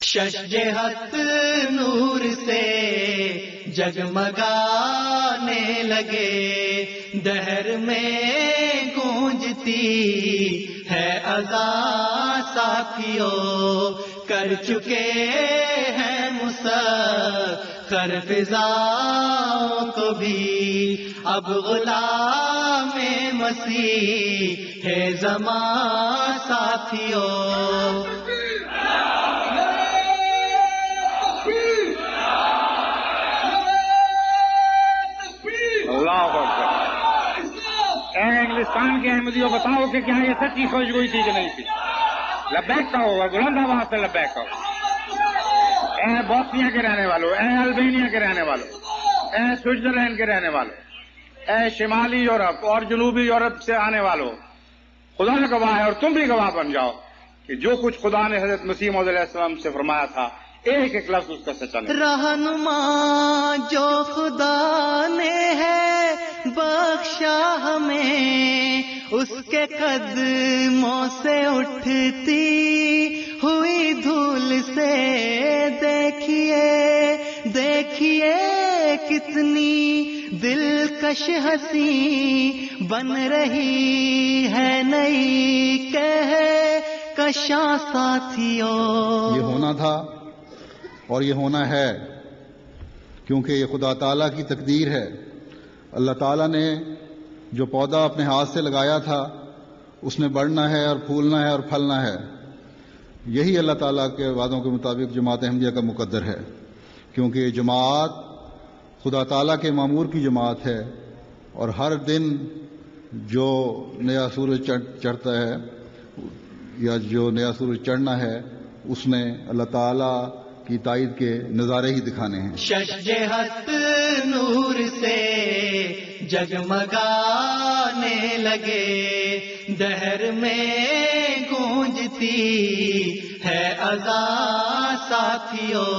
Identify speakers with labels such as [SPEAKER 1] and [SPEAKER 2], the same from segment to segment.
[SPEAKER 1] شجہت نور سے جگمگانے لگے، دہر میں گونجتی ہے اذان ساتھیوں، کر چکے ہیں مسخر فضاؤں کو بھی، اب غلام مسیح ہے زمان ساتھیوں۔
[SPEAKER 2] اے انگلستان کے احمدیوں بتاؤ کہ کیا یہ سچی سوچ گئی تھی کہ نہیں تھی؟ لبیک کہو، بلند آواز سے لبیک کہو۔ اے بوسنیا کے رہنے والوں، اے البینیا کے رہنے والوں، اے سوئٹزرلینڈ کے رہنے والوں، اے شمالی یورپ اور جنوبی یورپ سے آنے والوں، خدا کا گواہ ہے اور تم بھی گواہ بن جاؤ کہ جو کچھ خدا نے حضرت مسیح موعود علیہ السلام سے فرمایا تھا ایک ایک لفظ اس کا سچا نہیں۔
[SPEAKER 1] رہنما جو خدا نے ہے بخشا ہمیں، اس کے قدموں سے اٹھتی ہوئی دھول سے دیکھیے دیکھیے کتنی دلکش ہنسی بن رہی ہے نئی کہکشاں ساتھیوں۔
[SPEAKER 3] یہ ہونا تھا اور یہ ہونا ہے، کیونکہ یہ خدا تعالیٰ کی تقدیر ہے۔ اللہ تعالیٰ نے جو پودا اپنے ہاتھ سے لگایا تھا اس نے بڑھنا ہے اور پھولنا ہے اور پھلنا ہے۔ یہی اللہ تعالیٰ کے وعدوں کے مطابق جماعت احمدیہ کا مقدر ہے، کیونکہ یہ جماعت خدا تعالیٰ کے مامور کی جماعت ہے، اور ہر دن جو نیا سورج چڑھتا ہے یا جو نیا سورج چڑھنا ہے اس نے اللہ تعالیٰ کی تائید کے نظارے ہی دکھانے ہیں۔
[SPEAKER 1] شجہت نور سے جگمگانے لگے، دہر میں گونجتی ہے اذان ساتھیوں،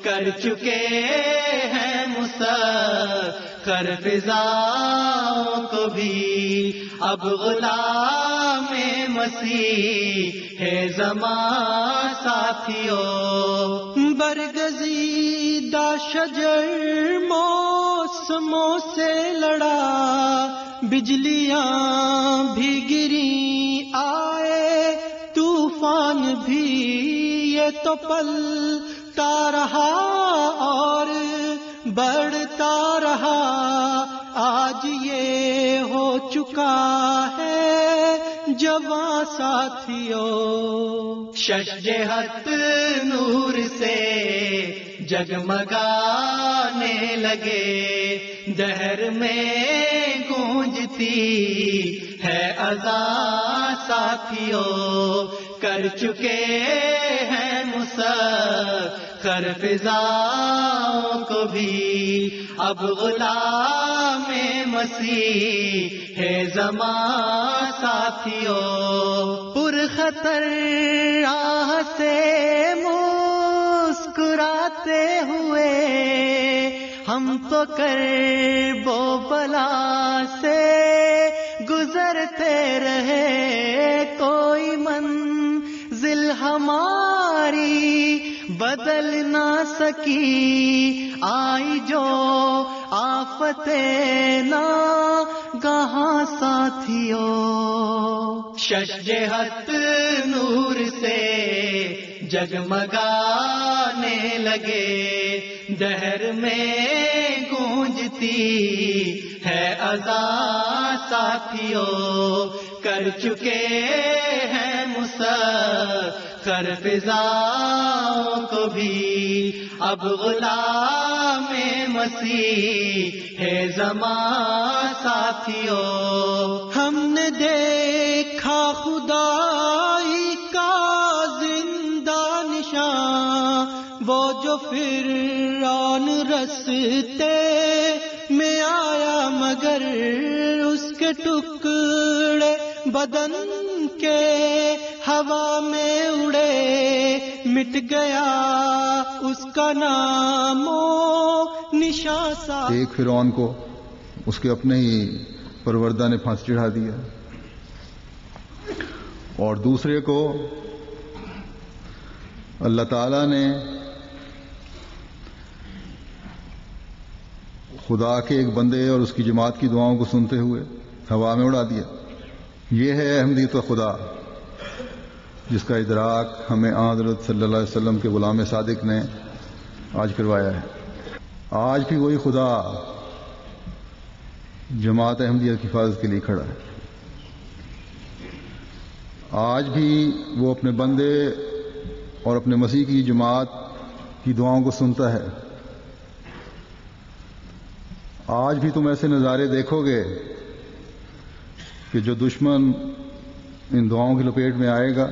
[SPEAKER 1] کر چکے ہیں مسخر فضاؤں کو بھی، اب غلام مسیح ہے زمان ساتھیوں۔ برگزیدہ شجر موسموں سے لڑا، بجلیاں بھی گری آئے طوفان بھی، یہ تو پلتا رہا اور بڑھتا رہا، آج یہ ہو چکا ہے جوان ساتھیوں۔ شجہت نور سے جگمگانے لگے، دہر میں گونجتی ہے اذان ساتھیوں، کر چکے ہیں مسخر فضاؤں کو بھی، اب غلام مسیح ہے زمان ساتھیوں۔ پرخطر راہ سے مسکراتے ہوئے ہم تو کرب و بلا سے گزرتے رہے، کوئی منزل ہماری بدل نہ سکی، آئی جو آفتیں ناگہاں ساتھیوں۔ شجہت نور سے جگمگانے لگے، دہر میں گونجتی ہے اذان ساتھیوں، کر چکے ہیں مسخر فضاؤں کو بھی، اب غلام مسیح ہے زمان ساتھیوں۔ ہم نے دیکھا خدائی کا زندہ نشان، وہ جو فرعون رستے میں آیا مگر اس کے ٹکڑے بدن کے ہوا میں اڑے، مٹ گیا اس کا نام و نشان سا۔
[SPEAKER 3] ایک فرعون کو اس کے اپنے ہی پروردہ نے پھانسی چڑھا دیا، اور دوسرے کو اللہ تعالیٰ نے خدا کے ایک بندے اور اس کی جماعت کی دعاؤں کو سنتے ہوئے ہوا میں اڑا دیا۔ یہ ہے احمدیت خدا، جس کا ادراک ہمیں حضرت صلی اللہ علیہ وسلم کے غلام صادق نے آج کروایا ہے۔ آج بھی وہی خدا جماعت احمدیہ کی حفاظت کے لیے کھڑا ہے۔ آج بھی وہ اپنے بندے اور اپنے مسیح کی جماعت کی دعاؤں کو سنتا ہے۔ آج بھی تم ایسے نظارے دیکھو گے کہ جو دشمن ان دعاؤں کی لپیٹ میں آئے گا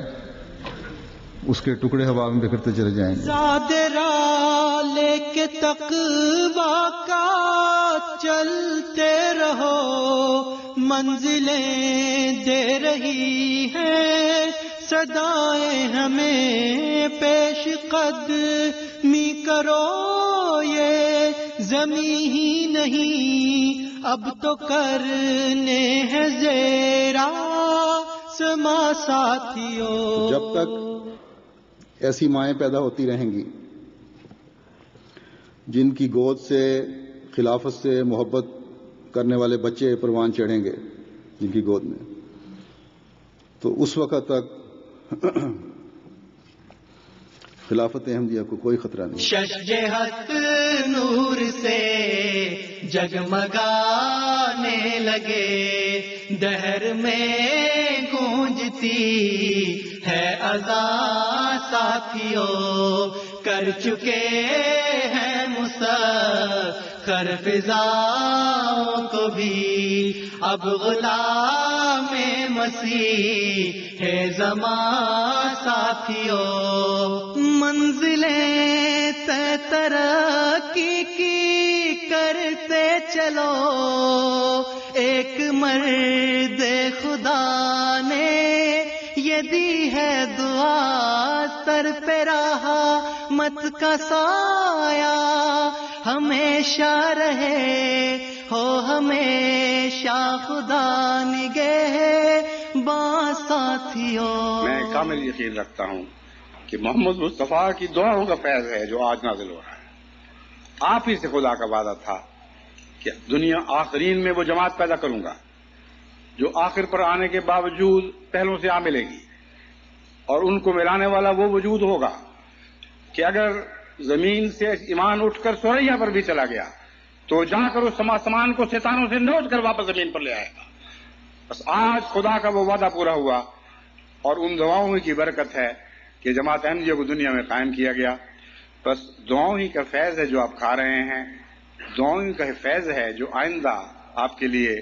[SPEAKER 3] اس کے ٹکڑے ہوا میں بکھرتے چلے جائیں گے۔
[SPEAKER 1] زادرا لے کے تقویٰ کا چلتے رہو، منزلیں دے رہی ہیں صدائیں ہمیں، پیش قدمی کرو یہ زمیں ہی نہیں اب تو کرنے ہیں زیرا سما ساتھیوں۔
[SPEAKER 3] جب تک ایسی مائیں پیدا ہوتی رہیں گی جن کی گود سے خلافت سے محبت کرنے والے بچے پروان چڑھیں گے جن کی گود میں، تو اس وقت تک خلافت احمدیہ کو کوئی خطرہ نہیں۔
[SPEAKER 1] شجہت نور سے جگمگانے لگے، دہر میں گونجتی ہے اذان ساتھیوں، کر چکے ہیں مسخر فضاؤں کو بھی اب غلام مسیح ہے زمان ساتھیوں، منزلیں طے ترقی کی کرتے چلو، ایک مرد خدا نے یہ دی ہے دعا، سر پہ رحمت کا سایہ ہمیشہ رہے، ہو ہمیشہ خدا نگہباں ساتھیوں۔
[SPEAKER 2] میں کامل یقین رکھتا ہوں کہ محمد مصطفیٰ کی دعاؤں کا فیض ہے جو آج نازل ہو رہا ہے۔ آپ ہی سے خدا کا وعدہ تھا کہ دنیا آخرین میں وہ جماعت پیدا کروں گا جو آخر پر آنے کے باوجود پہلوں سے آ ملے گی، اور ان کو ملانے والا وہ وجود ہوگا کہ اگر زمین سے ایمان اٹھ کر سوریا پر بھی چلا گیا تو جا کر اس سمان کو ستاروں سے نوٹ کر واپس زمین پر لے آئے گا۔ بس آج خدا کا وہ وعدہ پورا ہوا، اور ان دعاؤں کی برکت ہے کہ جماعت احمدیہ کو دنیا میں قائم کیا گیا۔ بس دعاؤں ہی کا فیض ہے جو آپ کھا رہے ہیں، دعاؤں ہی کا فیض ہے جو آئندہ آپ کے لیے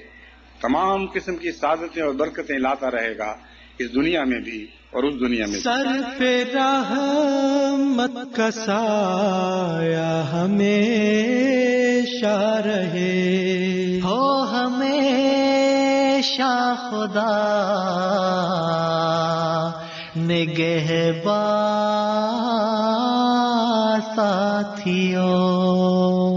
[SPEAKER 2] تمام قسم کی سعادتیں اور برکتیں لاتا رہے گا، اس دنیا میں بھی اور اس دنیا میں بھی۔
[SPEAKER 1] سر پہ رحمت کا سایہ ہمیشہ رہے، ہو ہمیشہ خدا نگہباں ساتھیوں۔